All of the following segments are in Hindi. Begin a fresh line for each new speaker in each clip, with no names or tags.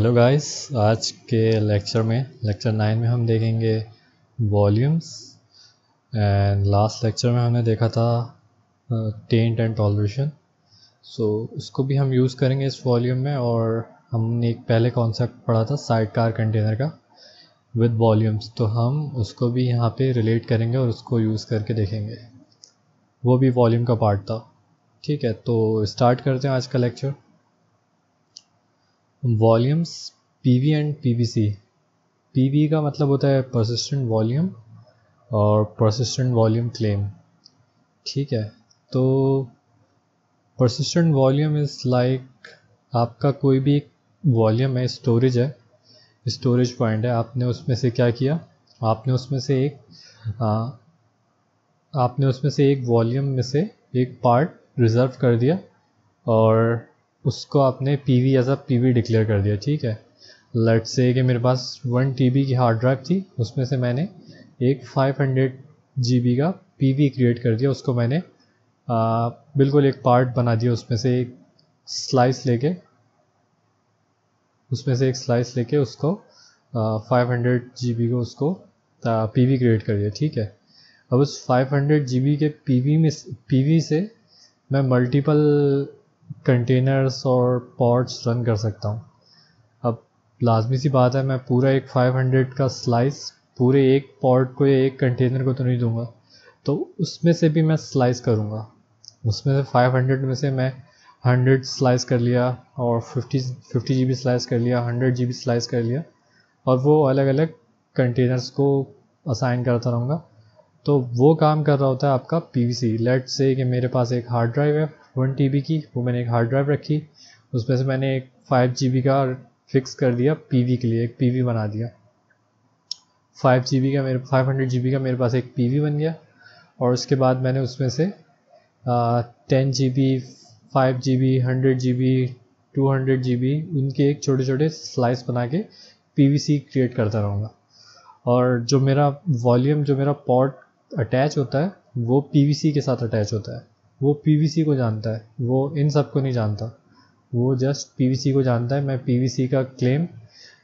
हेलो गाइस, आज के लेक्चर 9 में हम देखेंगे वॉल्यूम्स। एंड लास्ट लेक्चर में हमने देखा था टेंट एंड टॉलरेशन। सो उसको भी हम यूज़ करेंगे इस वॉल्यूम में। और हमने एक पहले कॉन्सेप्ट पढ़ा था साइड कार कंटेनर का विद वॉल्यूम्स, तो हम उसको भी यहाँ पे रिलेट करेंगे और उसको यूज़ करके देखेंगे। वो भी वॉल्यूम का पार्ट था। ठीक है, तो स्टार्ट करते हैं आज का lecture. Volumes, PV and PVC. PV का मतलब होता है परसिस्टेंट वॉल्यूम और परसिस्टेंट वॉल्यूम क्लेम। ठीक है, तो परसिस्टेंट वॉल्यूम इज़ लाइक आपका कोई भी वॉल्यूम है, स्टोरेज है, स्टोरेज पॉइंट है। आपने उसमें से क्या किया, आपने उसमें से एक वॉल्यूम में से एक पार्ट रिज़र्व कर दिया और उसको आपने PV as a PV declare कर दिया। ठीक है, लेट्स से कि मेरे पास 1 TB की हार्ड ड्राइव थी, उसमें से मैंने एक 500 GB का पीवी क्रिएट कर दिया। उसको मैंने बिल्कुल एक पार्ट बना दिया, उसमें से एक स्लाइस लेके उसको 500 GB को उसको पीवी क्रिएट कर दिया। ठीक है, अब उस 500 GB के पीवी से मैं मल्टीपल कंटेनर्स और पॉड्स रन कर सकता हूँ। अब लाजमी सी बात है, मैं पूरा एक 500 का स्लाइस पूरे एक पॉड को या एक कंटेनर को तो नहीं दूंगा, तो उसमें से भी मैं स्लाइस करूँगा। उसमें से 500 में से मैं 100 स्लाइस कर लिया और 50 GB स्लाइस कर लिया, 100 GB स्लाइस कर लिया, और वो अलग अलग कंटेनर्स को असाइन करता रहूँगा। तो वो काम कर रहा होता है आपका पीवीसी। लेट्स से कि मेरे पास एक हार्ड ड्राइव है 1 TB की, वो मैंने एक हार्ड ड्राइव रखी, उसमें से मैंने एक 5 GB का फिक्स कर दिया पीवी के लिए, एक पीवी बना दिया। 500 GB का मेरे पास एक पीवी बन गया, और उसके बाद मैंने उसमें से 10 GB, 5 GB, 100 GB, 200 GB उनके एक छोटे छोटे स्लाइस बना के पीवीसी क्रिएट करता रहूँगा। और जो मेरा वॉल्यूम, जो मेरा पॉड अटैच होता है, वो पीवीसी के साथ अटैच होता है। वो पीवीसी को जानता है, वो इन सब को नहीं जानता, वो जस्ट पीवीसी को जानता है। मैं पीवीसी का क्लेम,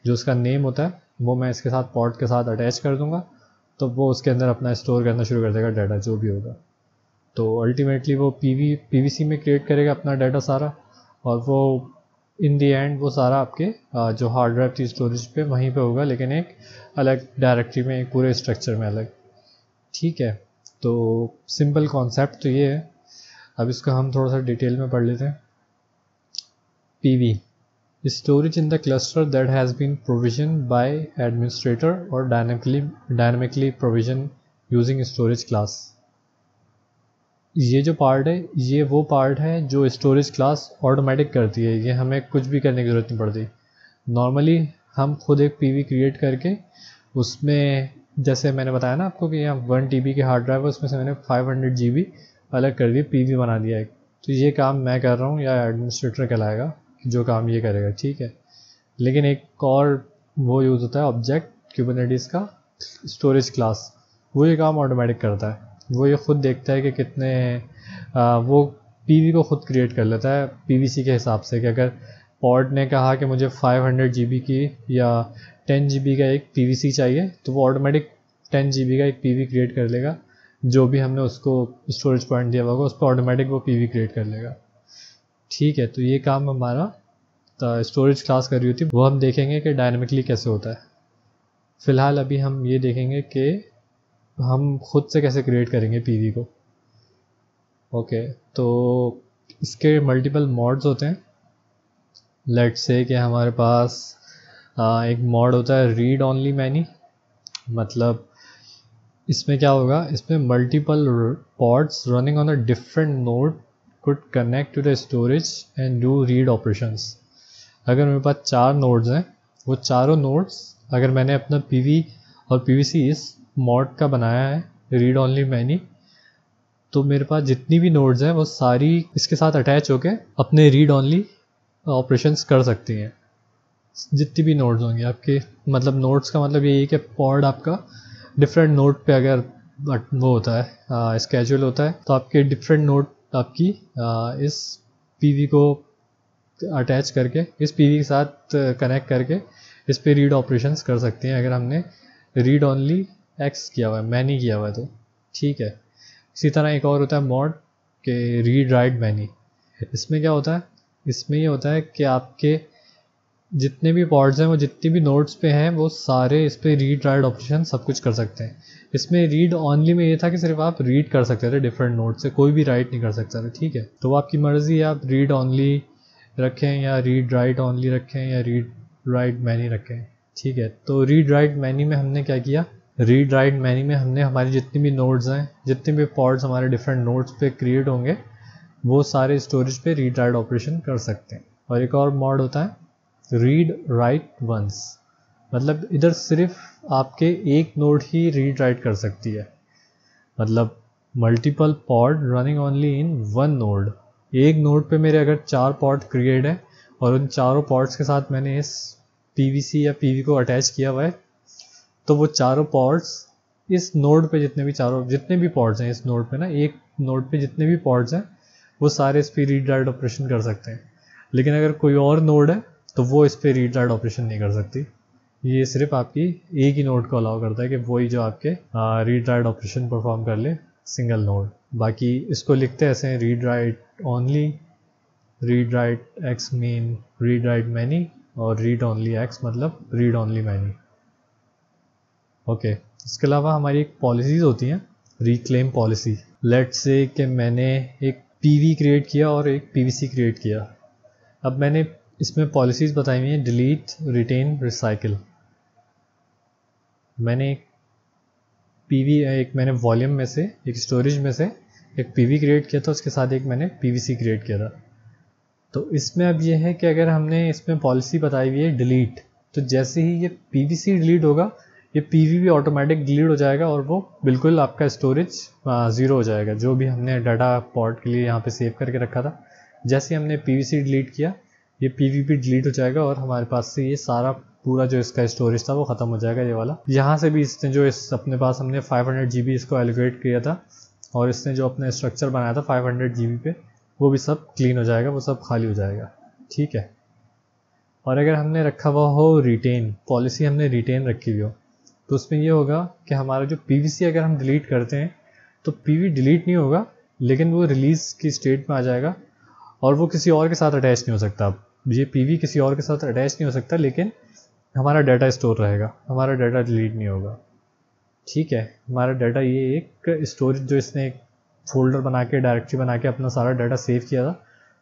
जो उसका नेम होता है, वो मैं इसके साथ पॉड के साथ अटैच कर दूंगा, तो वो उसके अंदर अपना स्टोर करना शुरू कर देगा डाटा, जो भी होगा। तो अल्टीमेटली वो पीवीसी में क्रिएट करेगा अपना डाटा सारा, और वो इन दी एंड वो सारा आपके जो हार्ड ड्राइव थी स्टोरेज पे, वहीं पे होगा, लेकिन एक अलग डायरेक्टरी में, एक पूरे स्ट्रक्चर में अलग। ठीक है, तो सिंपल कॉन्सेप्ट तो ये है। अब इसको हम थोड़ा सा डिटेल में पढ़ लेते हैं। PV, storage in the cluster that has been provisioned by administrator or dynamically provisioned using storage class। ये जो पार्ट है, ये वो पार्ट है जो स्टोरेज क्लास ऑटोमेटिक करती है। ये हमें कुछ भी करने की ज़रूरत नहीं पड़ती। नॉर्मली हम खुद एक पीवी क्रिएट करके उसमें, जैसे मैंने बताया ना आपको कि यहाँ 1 TB की हार्ड ड्राइव है, उसमें से मैंने 500 GB अलग कर दिए, पीवी बना दिया एक। तो ये काम मैं कर रहा हूँ, या एडमिनिस्ट्रेटर कहलाएगा जो काम ये करेगा। ठीक है, लेकिन एक और वो यूज़ होता है ऑब्जेक्ट क्यूबरनेटिस का, स्टोरेज क्लास। वो ये काम ऑटोमेटिक करता है। वो ये खुद देखता है कि कितने वो पीवी को खुद क्रिएट कर लेता है पीवीसी के हिसाब से, कि अगर पॉड ने कहा कि मुझे 500 GB की या 10 GB का एक पीवीसी चाहिए, तो वो ऑटोमेटिक 10 GB का एक पीवी क्रिएट कर लेगा। जो भी हमने उसको स्टोरेज पॉइंट दिया होगा, उस पर ऑटोमेटिक वो पीवी क्रिएट कर लेगा। ठीक है, तो ये काम हमारा स्टोरेज क्लास कर रही होती है। वो हम देखेंगे कि डायनामिकली कैसे होता है। फ़िलहाल अभी हम ये देखेंगे कि हम खुद से कैसे क्रिएट करेंगे पीवी को। ओके, तो इसके मल्टीपल मॉड्स होते हैं। लेट्स से कि हमारे पास एक मॉड होता है रीड ओनली मैनी। मतलब इसमें क्या होगा, इसमें multiple pods running on a different node could connect to the storage and do read operations। अगर मेरे पास 4 नोड्स हैं, वो चारों नोड्स अगर मैंने अपना पीवी और पीवीसी इस मॉड का बनाया है रीड ओनली मैनी, तो मेरे पास जितनी भी नोड्स हैं वो सारी इसके साथ अटैच होके अपने रीड ओनली ऑपरेशंस कर सकती हैं। जितनी भी नोड्स होंगे आपके, मतलब नोड्स का मतलब यही है कि पॉड आपका डिफरेंट नोड पे अगर वो होता है, स्केड्यूल होता है, तो आपके डिफरेंट नोड आपकी इस पीवी को अटैच करके इस पीवी के साथ कनेक्ट करके इस पे रीड ऑपरेशंस कर सकते हैं अगर हमने रीड ओनली एक्स किया हुआ है, मैनी किया हुआ है तो। ठीक है, इसी तरह एक और होता है मॉड के रीड राइट मैनी। इसमें क्या होता है, इसमें ये होता है कि आपके जितने भी पॉड्स हैं वो जितनी भी नोड्स पे हैं वो सारे इस पे रीड राइट ऑपरेशन सब कुछ कर सकते हैं। इसमें रीड ओनली में ये था कि सिर्फ आप रीड कर सकते थे डिफरेंट नोड से, कोई भी राइट नहीं कर सकता था। ठीक है, तो वो आपकी मर्ज़ी है, आप रीड ओनली रखें या रीड राइट ओनली रखें या रीड राइट मैनी रखें। ठीक है, तो रीड राइट मैनी में हमने क्या किया, रीड राइट मैनी में हमने हमारी जितनी भी नोड्स हैं, जितने भी पॉड्स हमारे डिफरेंट नोड्स पे क्रिएट होंगे वो सारे स्टोरेज पे रीड राइट ऑपरेशन कर सकते हैं। और एक और मॉड होता है रीड राइट वंस, मतलब इधर सिर्फ आपके एक नोड ही रीड राइट कर सकती है, मतलब multiple pod running only in one node. एक नोड पे मेरे अगर 4 पॉड क्रिएट है और उन चारों पॉड्स के साथ मैंने इस पीवीसी या पीवी को अटैच किया हुआ है, तो वो चारों पॉड्स इस नोड पे जितने भी पॉड्स हैं इस नोड पे ना, एक नोड पे जितने भी पॉड्स हैं वो सारे इस पे रीड राइट ऑपरेशन कर सकते हैं। लेकिन अगर कोई और नोड है तो वो इस पे रीड राइट ऑपरेशन नहीं कर सकती। ये सिर्फ आपकी एक ही नोड को अलाउ करता है कि वही जो आपके रीड राइट ऑपरेशन परफॉर्म कर ले, सिंगल नोड। बाकी इसको लिखते ऐसे हैं, read write only, read write x mean read write many, और रीड ओनली एक्स मतलब रीड ओनली मैनी। ओके, इसके अलावा हमारी एक पॉलिसीज़ होती हैं, रिक्लेम पॉलिसी। लेट्स से कि मैंने एक पीवी क्रिएट किया और एक पीवीसी क्रिएट किया। अब मैंने इसमें पॉलिसीज़ बताई हुई हैं, डिलीट, रिटेन, रिसाइकिल। मैंने एक मैंने वॉल्यूम में से, एक स्टोरेज में से एक पीवी क्रिएट किया था, उसके साथ एक मैंने पीवीसी क्रिएट किया था। तो इसमें अब ये है कि अगर हमने इसमें पॉलिसी बताई हुई है डिलीट, तो जैसे ही ये पीवीसी डिलीट होगा ये पीवी भी ऑटोमेटिक डिलीट हो जाएगा और वो बिल्कुल आपका स्टोरेज 0 हो जाएगा, जो भी हमने डाटा पॉट के लिए यहाँ पे सेव करके रखा था। जैसे हमने पीवीसी डिलीट किया ये पीवी भी डिलीट हो जाएगा और हमारे पास से ये सारा पूरा जो इसका स्टोरेज था वो ख़त्म हो जाएगा, ये वाला। यहाँ से भी इसने जो अपने पास हमने 500 GB इसको एलोकेट किया था और इसने जो अपना स्ट्रक्चर बनाया था 500 GB पे, वो भी सब क्लीन हो जाएगा, वो सब खाली हो जाएगा। ठीक है, और अगर हमने रखा हुआ हो रिटेन पॉलिसी, हमने रिटेन रखी हुई हो, तो उसमें ये होगा कि हमारा जो पीवीसी अगर हम डिलीट करते हैं तो पीवी डिलीट नहीं होगा, लेकिन वो रिलीज़ की स्टेट में आ जाएगा और वो किसी और के साथ अटैच नहीं हो सकता। ये पीवी किसी और के साथ अटैच नहीं हो सकता, लेकिन हमारा डाटा स्टोर रहेगा, हमारा डाटा डिलीट नहीं होगा। ठीक है, हमारा डाटा ये एक स्टोरेज जो इसने एक फोल्डर बना के, डायरेक्टरी बना के अपना सारा डाटा सेव किया था,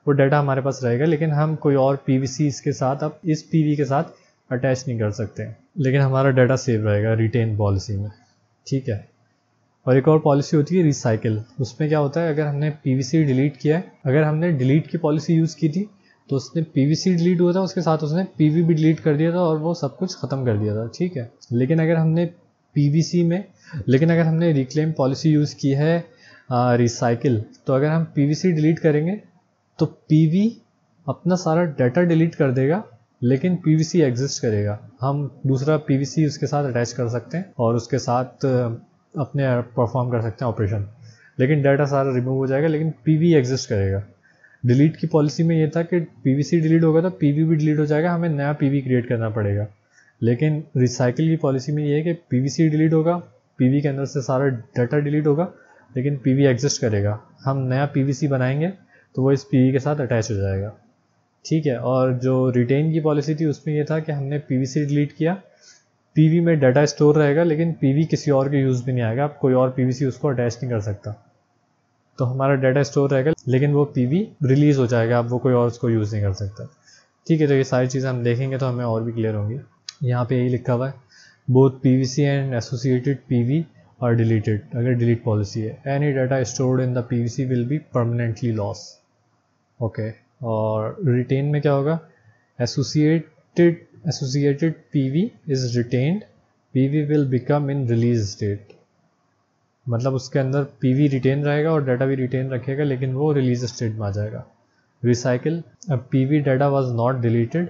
वो डाटा हमारे पास रहेगा, लेकिन हम कोई और पीवीसी इसके साथ, अब इस पीवी के साथ अटैच नहीं कर सकते, लेकिन हमारा डाटा सेव रहेगा रिटेन पॉलिसी में। ठीक है, और एक और पॉलिसी होती है रिसाइकिल। उसमें क्या होता है, अगर हमने पीवीसी डिलीट किया है, अगर हमने डिलीट की पॉलिसी यूज़ की थी तो उसने पीवीसी डिलीट हुआ था, उसके साथ उसने पीवी भी डिलीट कर दिया था और वो सब कुछ ख़त्म कर दिया था। ठीक है, लेकिन अगर हमने रिक्लेम पॉलिसी यूज़ की है रिसाइकिल, तो अगर हम पीवीसी डिलीट करेंगे तो पीवी अपना सारा डाटा डिलीट कर देगा, लेकिन पीवीसी एग्जिस्ट करेगा। हम दूसरा पीवीसी उसके साथ अटैच कर सकते हैं और उसके साथ अपने परफॉर्म कर सकते हैं ऑपरेशन, लेकिन डाटा सारा रिमूव हो जाएगा, लेकिन पीवी एग्जिस्ट करेगा। डिलीट की पॉलिसी में ये था कि पीवीसी डिलीट होगा तो पीवी भी डिलीट हो जाएगा, हमें नया पीवी क्रिएट करना पड़ेगा। लेकिन रिसाइकिल की पॉलिसी में ये है कि पीवीसी डिलीट होगा, पीवी के अंदर से सारा डाटा डिलीट होगा, लेकिन पीवी एग्जिस्ट करेगा। हम नया पीवीसी बनाएंगे तो वो इस पीवी के साथ अटैच हो जाएगा। ठीक है, और जो रिटेन की पॉलिसी थी उसमें ये था कि हमने पीवीसी डिलीट किया, पीवी में डाटा स्टोर रहेगा, लेकिन पीवी किसी और के यूज़ भी नहीं आएगा, आप कोई और पीवीसी उसको अटैच नहीं कर सकता, तो हमारा डाटा स्टोर रहेगा, लेकिन वो पीवी रिलीज़ हो जाएगा, अब वो कोई और उसको यूज़ नहीं कर सकता। ठीक है, तो ये सारी चीज़ें हम देखेंगे तो हमें और भी क्लियर होंगी। यहाँ पे यही लिखा हुआ है, both PVC and associated PV are deleted, अगर डिलीट पॉलिसी है, any data stored in the PVC will be permanently loss. Okay, और रिटेन में क्या होगा, associated PV is retained, PV will become in release state, मतलब उसके अंदर पीवी रिटेन रहेगा और डाटा भी रिटेन रखेगा, लेकिन वो रिलीज स्टेट में आ जाएगा। Recycle, PV data was not deleted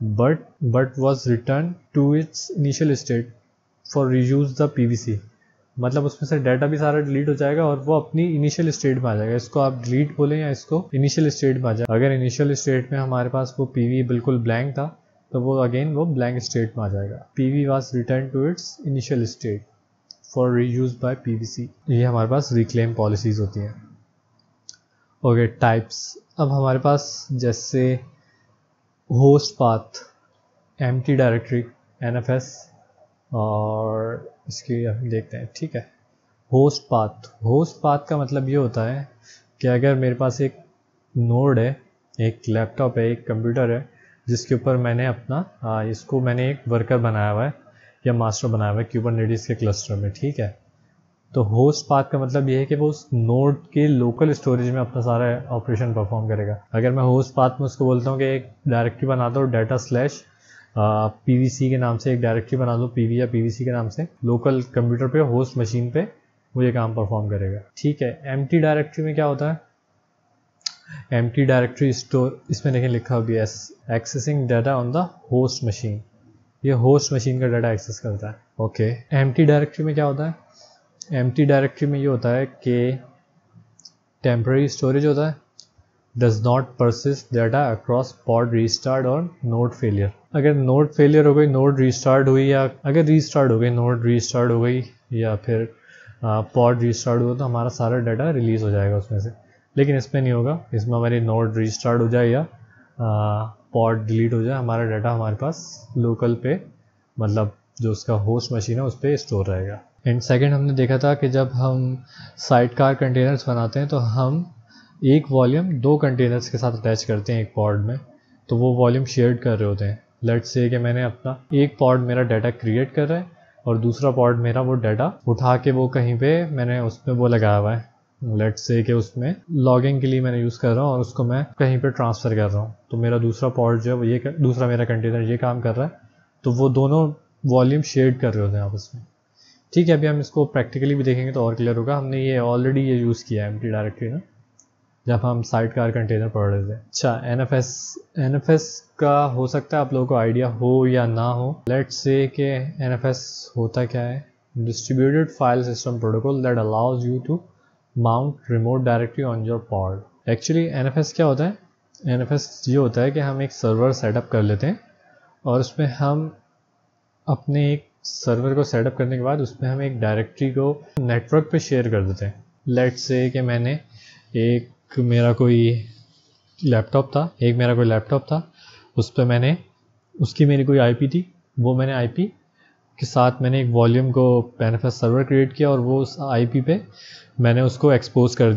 but was return to its initial state for reuse the PVC, मतलब उसमें से डाटा भी सारा डिलीट हो जाएगा और वो अपनी इनिशियल स्टेट में आ जाएगा। इसको आप डिलीट बोलें या इसको इनिशियल स्टेट में आ जाएगा। अगर इनिशियल स्टेट में हमारे पास वो पीवी बिल्कुल ब्लैंक था तो वो अगेन वो ब्लैंक स्टेट में आ जाएगा। PV was return to its initial state for reuse by PVC. ये हमारे पास रिक्लेम पॉलिसीज होती हैं। Okay, types. अब हमारे पास जैसे host path, empty directory, NFS, और इसकी हम देखते हैं। ठीक है, होस्ट पाथ का मतलब ये होता है कि अगर मेरे पास एक नोड है, एक लैपटॉप है, एक कंप्यूटर है जिसके ऊपर मैंने अपना इसको मैंने एक वर्कर बनाया हुआ है या मास्टर बनाया हुआ है कुबरनेटिस के क्लस्टर में। ठीक है, तो होस्ट पाथ का मतलब ये है कि वो उस नोड के लोकल स्टोरेज में अपना सारा ऑपरेशन परफॉर्म करेगा। अगर मैं होस्ट पाथ में उसको बोलता हूँ कि एक डायरेक्टरी बना दो डाटा स्लैश पीवीसी के नाम से, एक डायरेक्टरी बना दो पीवी या पीवीसी के नाम से, लोकल कंप्यूटर पे होस्ट मशीन पे वो ये काम परफॉर्म करेगा। ठीक है, एम्प्टी डायरेक्टरी में क्या होता है? एम्प्टी डायरेक्टरी स्टोर, इसमें देखिए लिखा हुआ है accessing data on the host machine. ये होस्ट मशीन का डाटा एक्सेस करता है। ओके, एम्प्टी डायरेक्टरी में क्या होता है? एम्प्टी डायरेक्टरी में ये होता है कि टेम्पररी स्टोरेज होता है, does not persist data across pod restart और नोड फेलियर। अगर नोड फेलियर हो गई, नोड रीस्टार्ट हुई, या अगर रीस्टार्ट हो गई, नोड रीस्टार्ट हो गई या फिर पॉड रीस्टार्ट हुआ तो हमारा सारा डाटा रिलीज़ हो जाएगा उसमें से। लेकिन इसमें नहीं होगा, इसमें हमारी नोड रीस्टार्ट हो जाए या पॉड डिलीट हो जाए, हमारा डाटा हमारे पास लोकल पे, मतलब जो उसका होस्ट मशीन है उस पर स्टोर रहेगा। एंड सेकंड, हमने देखा था कि जब हम साइडकार कंटेनर्स बनाते हैं तो हम एक वॉल्यूम दो कंटेनर्स के साथ अटैच करते हैं एक पॉड में, तो वो वॉल्यूम शेयर्ड कर रहे होते हैं। लेट्स से कि मैंने अपना एक पॉड मेरा डाटा क्रिएट कर रहा है और दूसरा पॉड मेरा वो डाटा उठा के वो कहीं पे मैंने उसमें वो लगाया हुआ है। लेट्स से कि उसमें लॉगिंग के लिए मैंने यूज़ कर रहा हूँ और उसको मैं कहीं पे ट्रांसफ़र कर रहा हूँ, तो मेरा दूसरा पॉड जो है वो ये दूसरा मेरा कंटेनर ये काम कर रहा है, तो वो दोनों वॉल्यूम शेयर्ड कर रहे होते हैं आपस में। ठीक है, अभी हम इसको प्रैक्टिकली भी देखेंगे तो और क्लियर होगा। हमने ये ऑलरेडी ये यूज़ किया है एम्प्टी डायरेक्टरी ना, जब हम साइडकार कंटेनर पढ़ रहे थे। अच्छा, एनएफएस का हो सकता है आप लोगों को आइडिया हो या ना हो। लेट्स से कि एनएफएस होता क्या है? Distributed file system protocol that allows you to mount remote directory on your pod. Actually NFS क्या होता है? एनएफएस ये होता है कि हम एक सर्वर सेटअप कर लेते हैं और उसमें हम अपने एक सर्वर को सेटअप करने के बाद उसमें हम एक डायरेक्टरी को नेटवर्क पे शेयर कर देते हैं। लेट्स से कि मैंने मेरा कोई लैपटॉप था, उस पर मेरी कोई आईपी थी, वो मैंने आईपी के साथ मैंने एक वॉल्यूम को एनएफएस सर्वर क्रिएट किया और वो उस आईपी पे मैंने उसको एक्सपोर्ट कर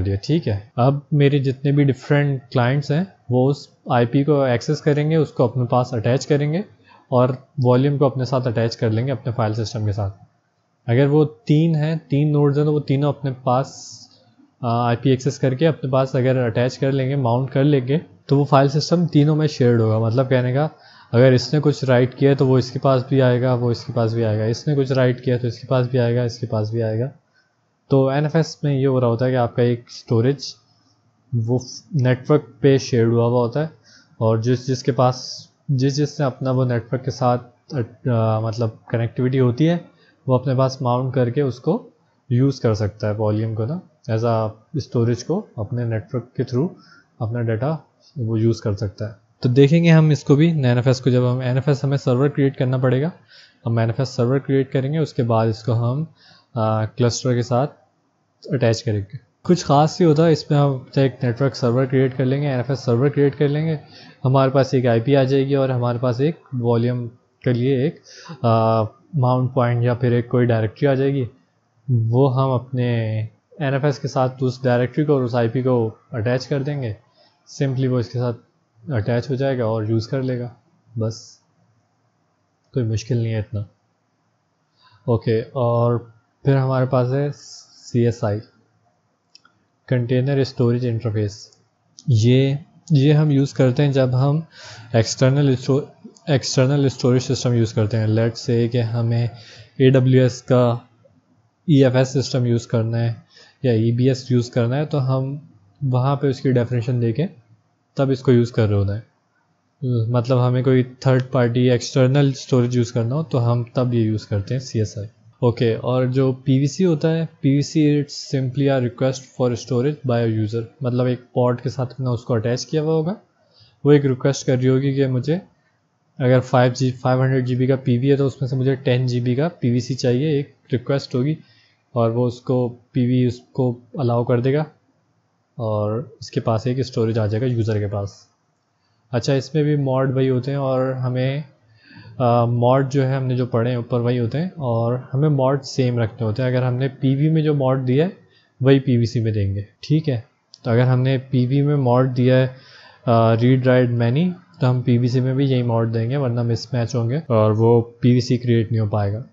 दिया। ठीक है, अब मेरे जितने भी डिफरेंट क्लाइंट्स हैं वो उस आईपी को एक्सेस करेंगे, उसको अपने पास अटैच करेंगे और वॉल्यूम को अपने साथ अटैच कर लेंगे अपने फाइल सिस्टम के साथ। अगर वो तीन नोड्स हैं तो वो तीनों अपने पास आईपी एक्सेस करके अपने पास अगर अटैच कर लेंगे, माउंट कर लेंगे, तो वो फाइल सिस्टम तीनों में शेयर्ड होगा। मतलब कहने का, अगर इसने कुछ राइट किया है तो वो इसके पास भी आएगा, वो इसके पास भी आएगा, इसने कुछ राइट किया तो इसके पास भी आएगा, इसके पास भी आएगा। तो एनएफएस में ये हो रहा होता है कि आपका एक स्टोरेज वो नेटवर्क पे शेयर्ड हुआ होता है और जिसने अपना वो नेटवर्क के साथ मतलब कनेक्टिविटी होती है वो अपने पास माउंट करके उसको यूज़ कर सकता है वॉल्यूम को ना, एज आ स्टोरेज को अपने नेटवर्क के थ्रू अपना डाटा वो यूज़ कर सकता है। तो देखेंगे हम इसको भी एनएफएस को, जब हम एनएफएस हमें सर्वर क्रिएट करना पड़ेगा, हम एनएफएस सर्वर क्रिएट करेंगे, उसके बाद इसको हम क्लस्टर के साथ अटैच करेंगे। कुछ ख़ास ही होता है इसमें, हम एक नेटवर्क सर्वर क्रिएट कर लेंगे, एनएफएस सर्वर क्रिएट कर लेंगे, हमारे पास एक आईपी आ जाएगी और हमारे पास एक वॉल्यूम के लिए एक माउंट पॉइंट या फिर एक कोई डायरेक्टरी आ जाएगी। वो हम अपने एनएफएस के साथ उस डायरेक्टरी को और उस आईपी को अटैच कर देंगे, सिंपली वो इसके साथ अटैच हो जाएगा और यूज़ कर लेगा, बस कोई मुश्किल नहीं है इतना। ओके, और फिर हमारे पास है CSI, कंटेनर स्टोरेज इंटरफेस। ये हम यूज़ करते हैं जब हम एक्सटर्नल स्टोरेज सिस्टम यूज़ करते हैं। लेट्स से कि हमें AWS का EFS सिस्टम यूज़ करना है या EBS यूज़ करना है, तो हम वहाँ पे उसकी डेफिनेशन देके तब इसको यूज़ कर रहे होते हैं। मतलब हमें कोई third party external storage use करना हो तो हम तब ये यूज़ करते हैं CSI। ओके और जो PVC होता है, PVC it's simply a request for storage by a user, मतलब एक पॉड के साथ अपना उसको अटैच किया हुआ होगा, वो एक रिक्वेस्ट कर रही होगी कि मुझे अगर 500 GB का PV है तो उसमें से मुझे 10 GB का PVC चाहिए, एक रिक्वेस्ट होगी और वो उसको PV उसको अलाउ कर देगा और इसके पास एक स्टोरेज आ जाएगा यूज़र के पास। अच्छा, इसमें भी मॉड वही होते हैं और हमें मॉड जो है हमने जो पढ़े हैं ऊपर वही होते हैं और हमें मॉड सेम रखने होते हैं। अगर हमने PV में जो मॉड दिया है वही PVC में देंगे, ठीक है। तो अगर हमने PV में मॉड दिया है रीड राइट मैनी, तो हम PVC में भी यही मॉड देंगे, वरना मिसमैच होंगे और वो PVC क्रिएट नहीं हो पाएगा।